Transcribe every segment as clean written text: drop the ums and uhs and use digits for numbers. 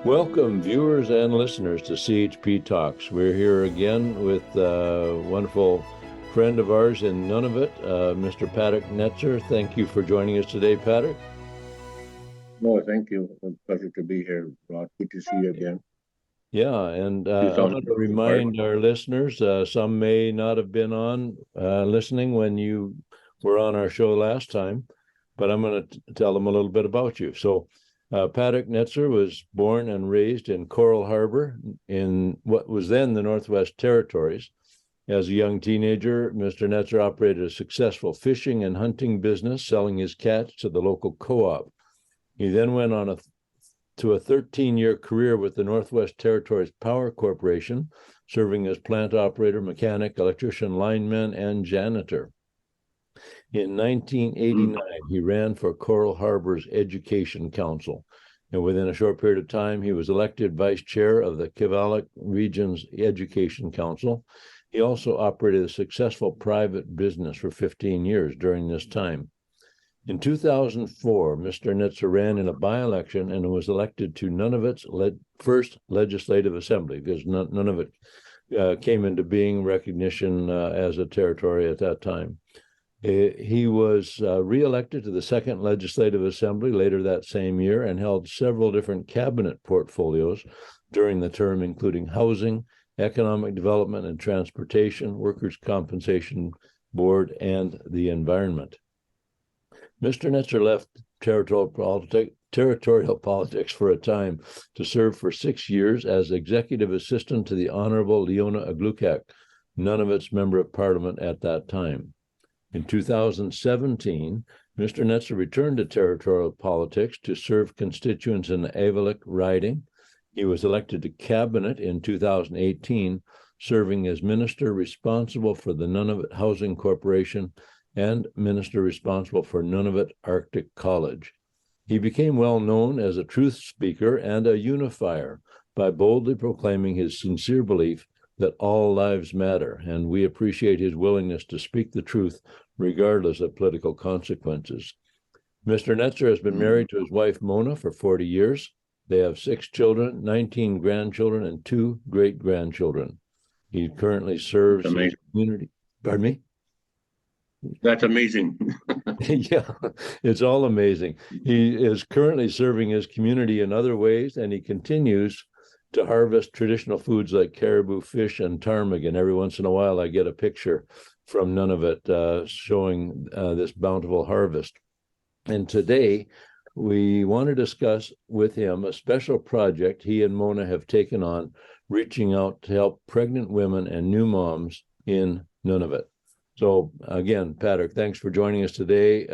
Welcome, viewers and listeners, to CHP Talks. We're here again with a wonderful friend of ours in Nunavut, Mr. Patterk Netser. Thank you for joining us today, Patterk. No, thank you. It's a pleasure to be here, Rod. Good to see you again. Yeah, and I want to remind our listeners, some may not have been on listening when you were on our show last time, but I'm going to tell them a little bit about you. So, Patterk Netser was born and raised in Coral Harbour in what was then the Northwest Territories. As a young teenager, Mr. Netser operated a successful fishing and hunting business, selling his catch to the local co-op. He then went on to a 13-year career with the Northwest Territories Power Corporation, serving as plant operator, mechanic, electrician, lineman, and janitor. In 1989, he ran for Coral Harbour's Education Council, and within a short period of time, he was elected vice chair of the Kivalliq Region's Education Council. He also operated a successful private business for 15 years during this time. In 2004, Mr. Nettser ran in a by-election and was elected to Nunavut's first legislative assembly, because Nunavut came into being recognition as a territory at that time. He was re-elected to the second legislative assembly later that same year and held several different cabinet portfolios during the term, including housing, economic development and transportation, workers' compensation board, and the environment. Mr. Nettser left territorial politics for a time to serve for 6 years as executive assistant to the Honorable Leona Aglukak, Nunavut's member of parliament at that time. In 2017, Mr. Nettser returned to territorial politics to serve constituents in the Avalik riding. He was elected to cabinet in 2018, serving as minister responsible for the Nunavut Housing Corporation and minister responsible for Nunavut Arctic College. He became well known as a truth speaker and a unifier by boldly proclaiming his sincere belief that all lives matter, and we appreciate his willingness to speak the truth regardless of political consequences. Mr. Nettser has been married to his wife Mona for 40 years. They have 6 children, 19 grandchildren, and 2 great-grandchildren. He currently serves his community. Pardon me? That's amazing. Yeah, it's all amazing. He is currently serving his community in other ways, and he continues to harvest traditional foods like caribou, fish, and ptarmigan. Every once in a while, I get a picture from Nunavut showing this bountiful harvest. And today, we want to discuss with him a special project he and Mona have taken on, reaching out to help pregnant women and new moms in Nunavut. So again, Patterk, thanks for joining us today.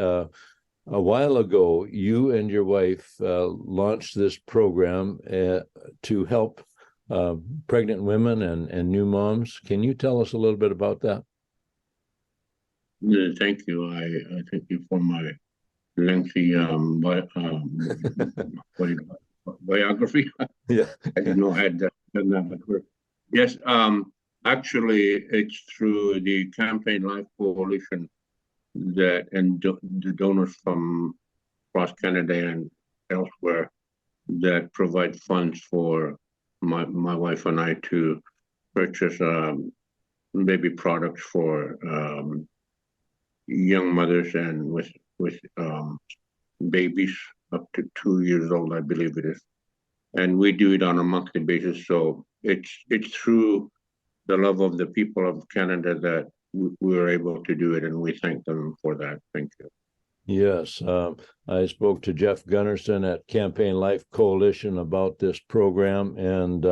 A while ago, you and your wife launched this program to help pregnant women and new moms. Can you tell us a little bit about that? Thank you. I thank you for my lengthy biography. Yeah, I didn't know I had done that before. Yes, actually, it's through the Campaign Life Coalition that and the donors from across Canada and elsewhere that provide funds for my wife and I to purchase baby products for young mothers and with babies up to 2 years old, I believe it is, and we do it on a monthly basis. So it's through the love of the people of Canada that we were able to do it, and we thank them for that. Thank you. Yes, I spoke to Jeff Gunnarsson at Campaign Life Coalition about this program, and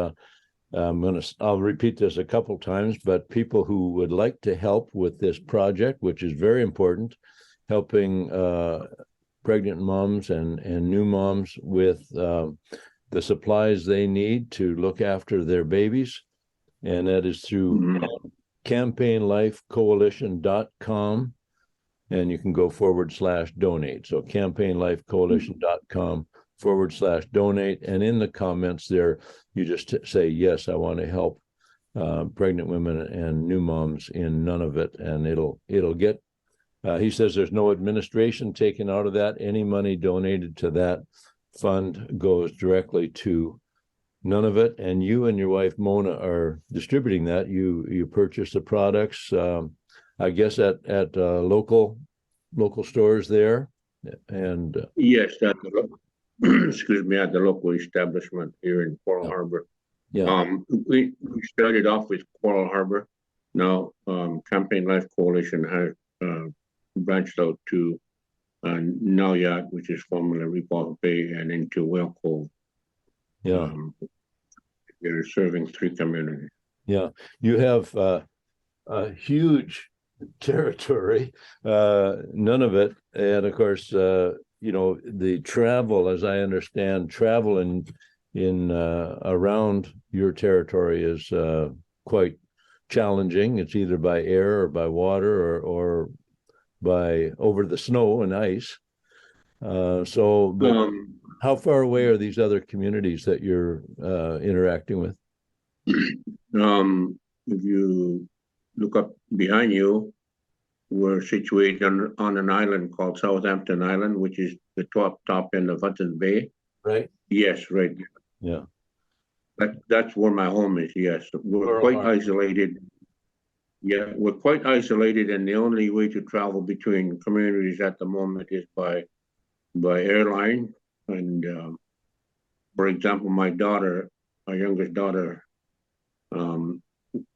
I'll repeat this a couple times, but people who would like to help with this project, which is very important, helping pregnant moms and new moms with the supplies they need to look after their babies, and that is through campaignlifecoalition.com, and you can go /donate. So campaignlifecoalition.com/donate, and in the comments there, you just say, yes, I want to help pregnant women and new moms in Nunavut, and it'll get, he says there's no administration taken out of that. Any money donated to that fund goes directly to Nunavut, and you and your wife Mona are distributing that. You purchase the products, I guess at local stores there, and Yes, excuse me, at the local establishment here in Coral Harbour. yeah. We started off with Coral Harbour. Now, Campaign Life Coalition has branched out to Nalyat, which is formerly Repulse Bay, and into Whale Cove. Yeah. They're serving 3 communities. Yeah, you have a huge territory, none of it, and of course, the travel, as I understand, travel in around your territory is quite challenging. It's either by air or by water or by over the snow and ice. But how far away are these other communities that you're interacting with? If you look up behind you, we're situated on an island called Southampton Island, which is the top end of Hudson Bay. Right. Yes, right. Yeah. That's where my home is. Yes, we're quite isolated. Yeah, we're quite isolated, and the only way to travel between communities at the moment is by airline. And for example, my youngest daughter,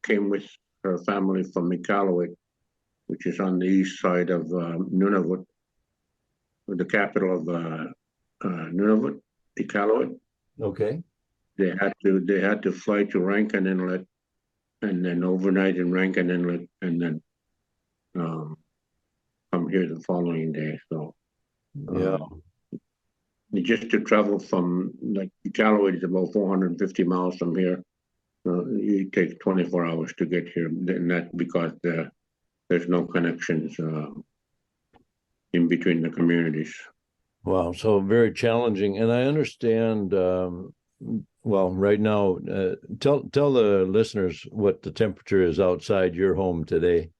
came with her family from Iqaluit, which is on the east side of Nunavut, the capital of Nunavut, Iqaluit. Okay. They had to fly to Rankin Inlet, and then overnight in Rankin Inlet, and then come here the following day. So yeah, just to travel from like Iqaluit is about 450 miles from here. It takes 24 hours to get here, and that's because there's no connections in between the communities. Wow, so very challenging. And I understand, well, right now, tell the listeners what the temperature is outside your home today.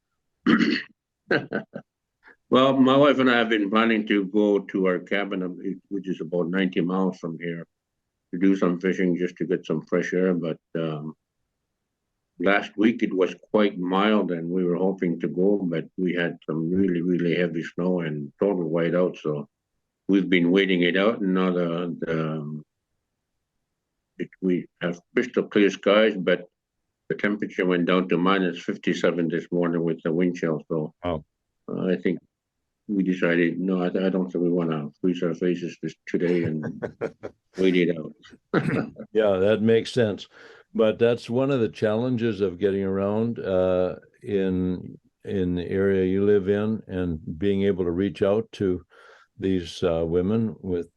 Well, my wife and I have been planning to go to our cabin, which is about 90 miles from here, to do some fishing just to get some fresh air. But last week it was quite mild, and we were hoping to go, but we had some really, really heavy snow and total whiteout. So we've been waiting it out, and now we have crystal clear skies, but the temperature went down to minus 57 this morning with the wind chill. So I think we decided, no, I don't think we want to freeze our faces today and wait it out. Yeah, that makes sense. But that's one of the challenges of getting around in the area you live in, and being able to reach out to these women with,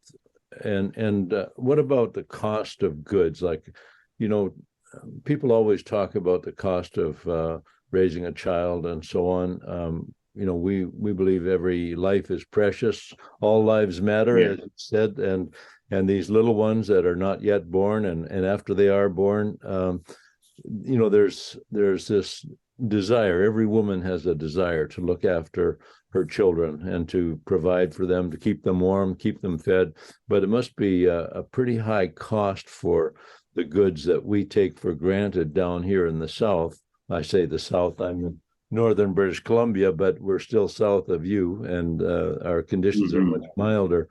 and what about the cost of goods? Like, people always talk about the cost of raising a child and so on. We believe every life is precious. All lives matter, as it said, and these little ones that are not yet born, and after they are born, there's this desire. Every woman has a desire to look after her children and to provide for them, to keep them warm, keep them fed. But it must be a pretty high cost for the goods that we take for granted down here in the South. I say the South, I'm in northern British Columbia, but we're still south of you, and our conditions are much milder.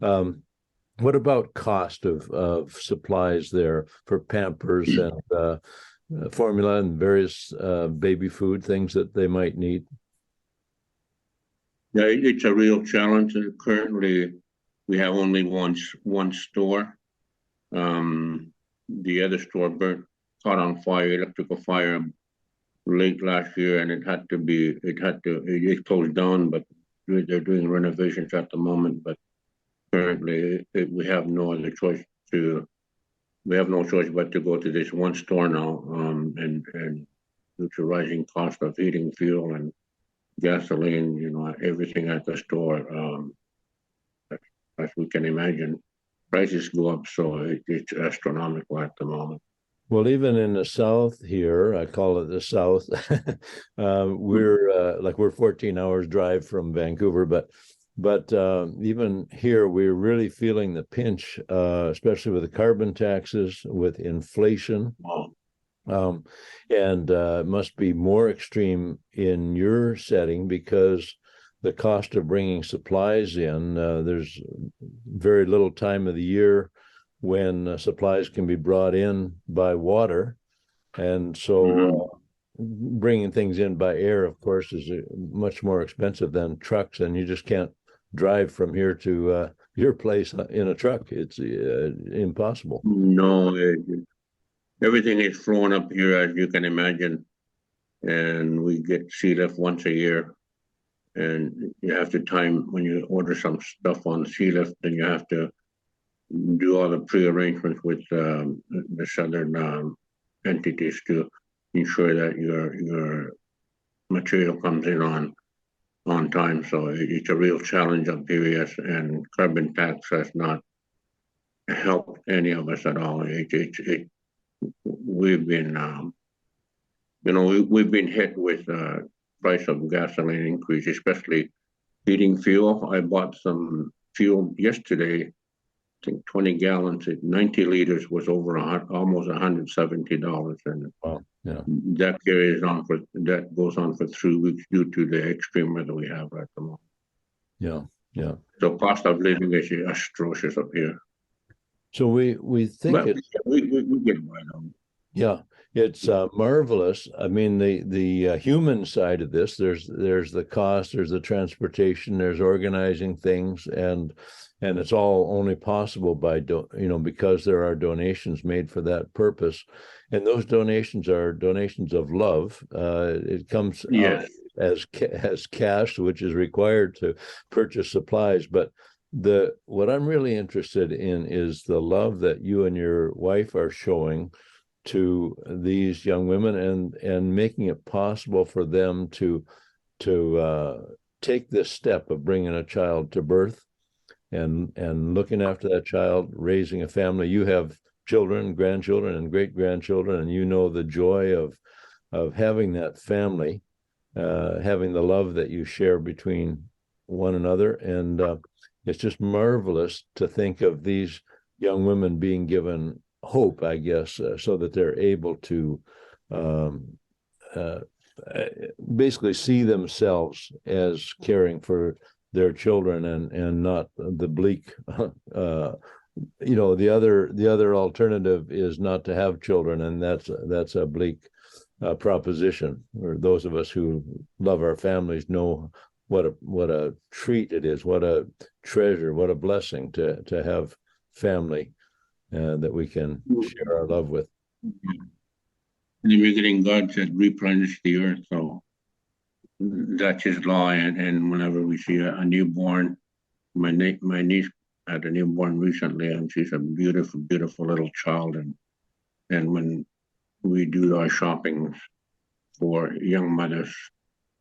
What about cost of supplies there for Pampers and formula and various baby food things that they might need? Yeah, it's a real challenge. Currently, we have only one store. The other store caught on fire, electrical fire, late last year, and it closed down, but they're doing renovations at the moment. But currently, we have no other choice but to go to this one store now, and due to rising cost of heating, fuel, and gasoline, everything at the store, as we can imagine, prices go up, so it's astronomical at the moment. Well, even in the South here, I call it the South, we're 14 hours drive from Vancouver, but But even here, we're really feeling the pinch, especially with the carbon taxes, with inflation. And it must be more extreme in your setting because the cost of bringing supplies in, there's very little time of the year when supplies can be brought in by water. And so bringing things in by air, of course, is much more expensive than trucks, and you just can't drive from here to your place in a truck. It's impossible. No, everything is flowing up here, as you can imagine, and we get sea lift once a year. And you have to time when you order some stuff on sea lift, then you have to do all the pre-arrangements with the southern entities to ensure that your material comes in on time. So it's a real challenge up here, yes, and carbon tax has not helped any of us at all. We've been, we've been hit with price of gasoline increase, especially heating fuel. I bought some fuel yesterday. I think 20 gallons at 90 liters was over almost $170, and wow, yeah, that goes on for 3 weeks due to the extreme weather we have at the moment. Yeah, yeah. So cost of living is atrocious up here. So we think we get by though. Yeah, it's marvelous. I mean, the human side of this, there's the cost, there's the transportation, there's organizing things, and it's all only possible by because there are donations made for that purpose, and those donations are donations of love. It comes as cash, which is required to purchase supplies, but what I'm really interested in is the love that you and your wife are showing to these young women and making it possible for them to take this step of bringing a child to birth and looking after that child, raising a family. You have children, grandchildren, and great-grandchildren, and you know the joy of having that family, having the love that you share between one another. And it's just marvelous to think of these young women being given hope, I guess, so that they're able to basically see themselves as caring for their children and not the bleak. The other alternative is not to have children, and that's a bleak proposition. Or those of us who love our families know what a treat it is, what a treasure, what a blessing to have family that we can share our love with. In the beginning, God said, replenish the earth. So that's his law. And whenever we see a newborn, my niece had a newborn recently, and she's a beautiful, beautiful little child. And when we do our shopping for young mothers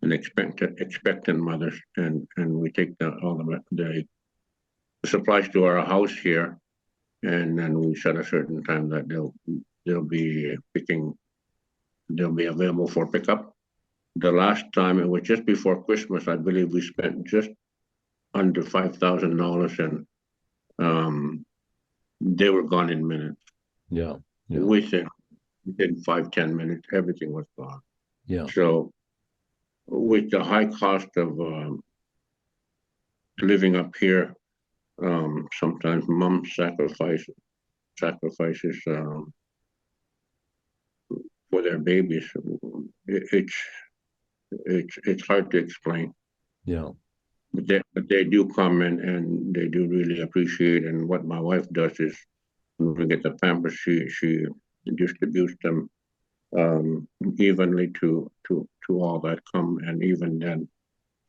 and expectant mothers, and we take all the supplies to our house here, and then we set a certain time that they'll be available for pickup. The last time, it was just before Christmas, I believe we spent just under $5,000, and they were gone in minutes. Yeah. Within 5-10 minutes, everything was gone. Yeah. So with the high cost of living up here, sometimes mom sacrifices for their babies. It's hard to explain. Yeah. But they do come and they do really appreciate. And what my wife does is, when we get the Pampers, she distributes them evenly to all that come, and even then,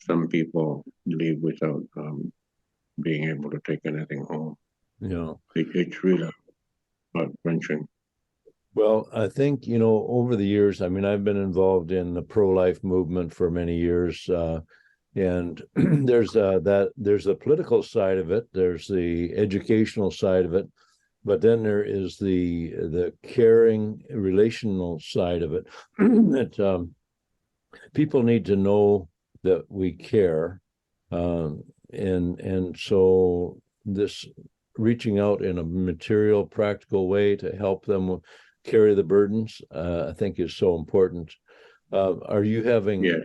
some people leave without being able to take anything home. Yeah. It's really heart-wrenching. Well, I think, over the years, I mean, I've been involved in the pro-life movement for many years, and there's the political side of it, there's the educational side of it, but then there is the caring, relational side of it. That people need to know that we care. and so this reaching out in a material, practical way to help them carry the burdens, I think is so important. Are you having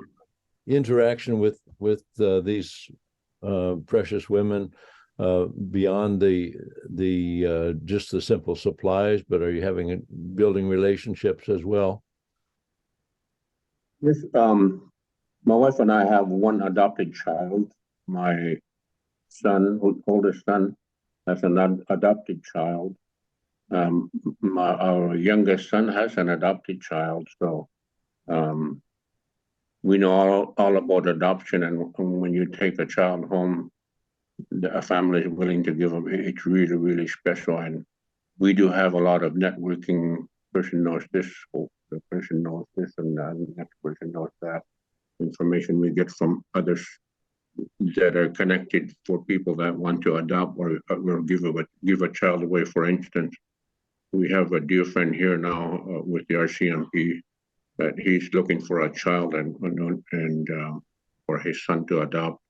interaction with these precious women beyond the just the simple supplies, but are you building relationships as well? Yes, my wife and I have one adopted child. My son, oldest son, has an adopted child. Our youngest son has an adopted child, so we know all about adoption, and when you take a child home, a family is willing to give them. It's really, really special, and we do have a lot of networking. Person knows this, the person knows this, and the next person knows that. Information we get from others that are connected for people that want to adopt or will give a child away. For instance, we have a dear friend here now with the RCMP that he's looking for a child and for his son to adopt,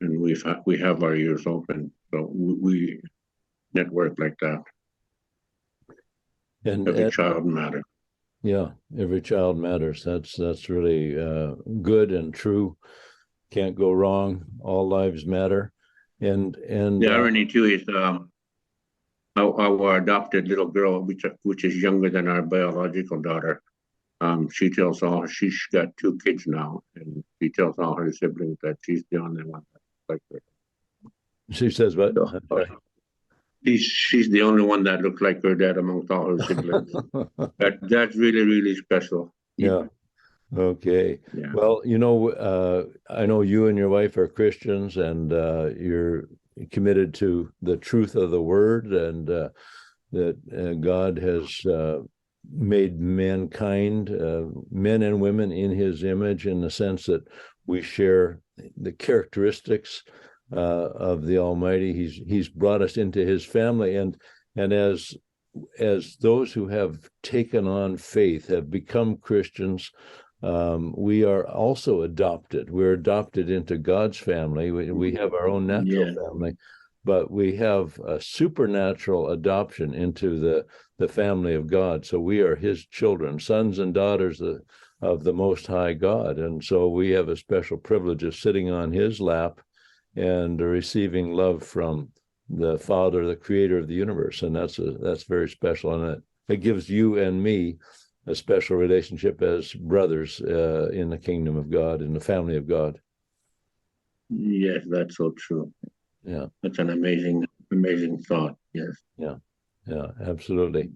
and we have our ears open, so we network like that. And every child matters. Yeah, every child matters. That's really good and true. Can't go wrong. All lives matter. And the irony too is our adopted little girl, which is younger than our biological daughter. She tells she's got 2 kids now, and she tells all her siblings that she's the only one that's like her. She says what? She's the only one that looks like her dad amongst all her siblings. That's really, really special. Yeah. Okay. Yeah. Well, I know you and your wife are Christians, and you're committed to the truth of the word, and that God has made mankind, men and women, in his image, in the sense that we share the characteristics of the Almighty. He's brought us into his family, and as those who have taken on faith, have become Christians, we are also adopted. We're adopted into God's family. We have our own natural family, but we have a supernatural adoption into the family of God. So we are his children, sons and daughters of the Most High God. And so we have a special privilege of sitting on his lap and receiving love from the Father, the creator of the universe. And that's very special. And it gives you and me a special relationship as brothers in the kingdom of God, in the family of God. Yes, that's so true. Yeah. That's an amazing thought. Yes. Yeah, absolutely.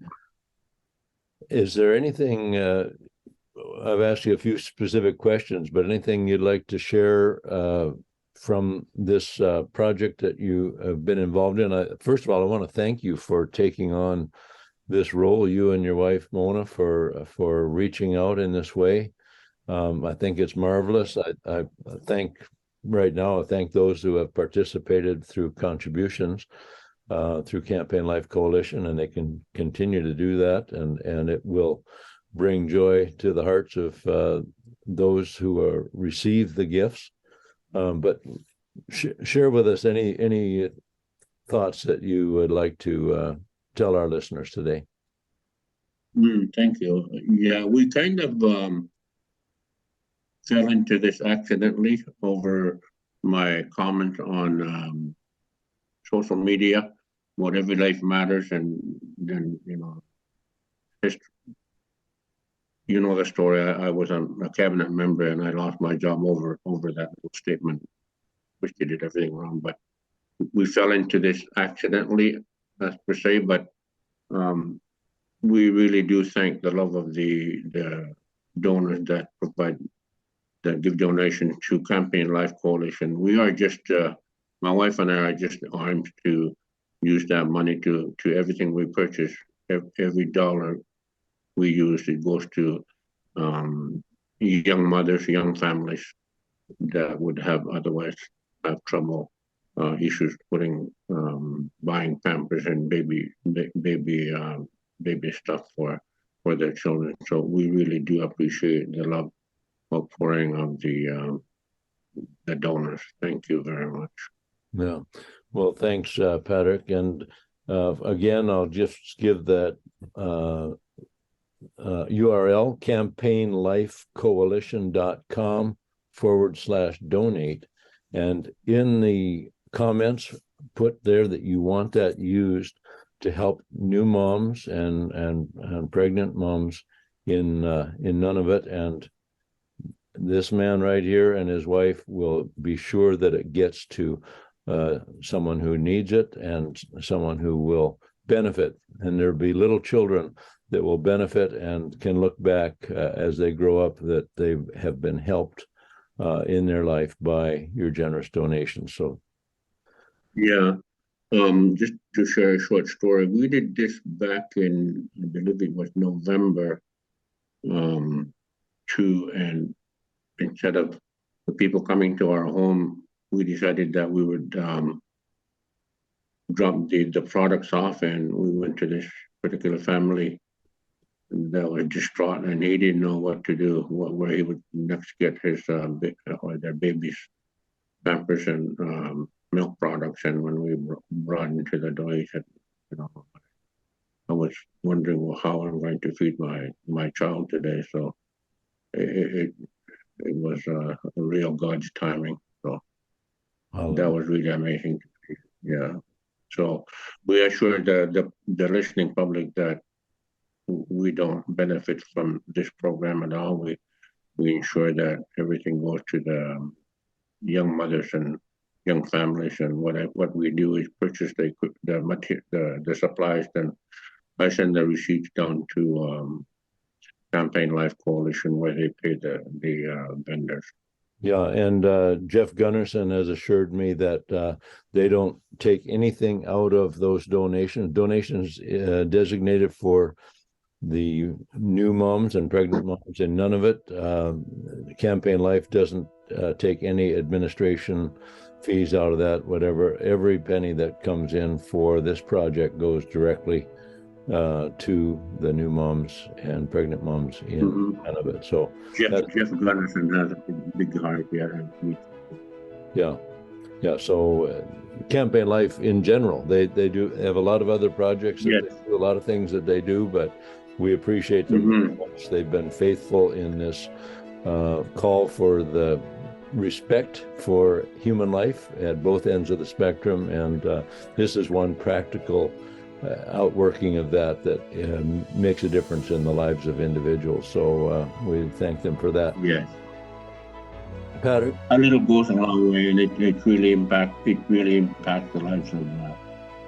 Is there anything, I've asked you a few specific questions, but anything you'd like to share from this project that you have been involved in? First of all, I want to thank you for taking on this role, you and your wife, Mona, for reaching out in this way. I think it's marvelous. I thank those who have participated through contributions through Campaign Life Coalition, and they can continue to do that, and it will bring joy to the hearts of those who receive the gifts. But share with us any thoughts that you would like to tell our listeners today. Thank you. Yeah, we kind of fell into this accidentally over my comment on social media, what every life matters, and then just the story. I was a cabinet member, and I lost my job over that little statement, which they did everything wrong. But we fell into this accidentally, as per se. But we really do thank the love of the donors that give donations to Campaign Life Coalition. We are just, my wife and I are just armed to use that money to everything we purchase. Every dollar we use, it goes to young mothers, young families that would have otherwise have trouble issues buying Pampers and baby stuff for their children. So we really do appreciate the love outpouring of the donors. Thank you very much. Yeah. Well, thanks, Patterk. And again, I'll just give that URL, campaignlifecoalition.com/donate. And in the comments, put there that you want that used to help new moms and pregnant moms in Nunavut. And this man right here and his wife will be sure that it gets to someone who needs it and someone who will benefit. And there'll be little children that will benefit and can look back as they grow up that they have been helped in their life by your generous donations. So, yeah. Just to share a short story, we did this back in, I believe it was November, and instead of the people coming to our home, we decided that we would drop the products off, and we went to this particular family that was distraught, and he didn't know what to do, where he would next get his or their babies' pampers and milk products. And when we brought into the door, he said, I was wondering, well, how I'm going to feed my child today. So it was a real God's timing. So that was really amazing. Yeah. So we assure the listening public that we don't benefit from this program at all. We ensure that everything goes to the young mothers and young families, and what we do is purchase the supplies. Then I send the receipts down to Campaign Life Coalition, where they pay the vendors. Yeah, and Jeff Gunnarsson has assured me that they don't take anything out of those donations. Donations designated for the new moms and pregnant moms in Nunavut. Campaign Life doesn't take any administration fees out of that. Whatever, every penny that comes in for this project goes directly to the new moms and pregnant moms in Nunavut. So Jeff Gunnarsson has a big heart. Yeah. So Campaign Life in general, they do have a lot of other projects. They do a lot of things that they do, but we appreciate them very much. They've been faithful in this call for the respect for human life at both ends of the spectrum, and this is one practical outworking of that makes a difference in the lives of individuals. So we thank them for that. Yes. Patterk? A little goes a long way, and it really impacts the lives of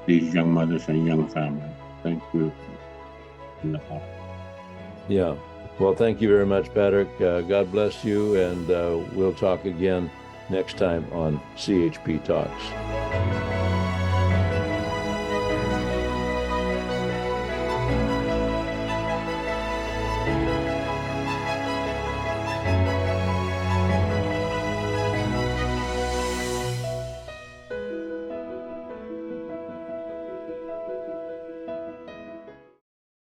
these young mothers and young families. Thank you. Yeah. Well, thank you very much, Patterk. God bless you, and we'll talk again next time on CHP Talks.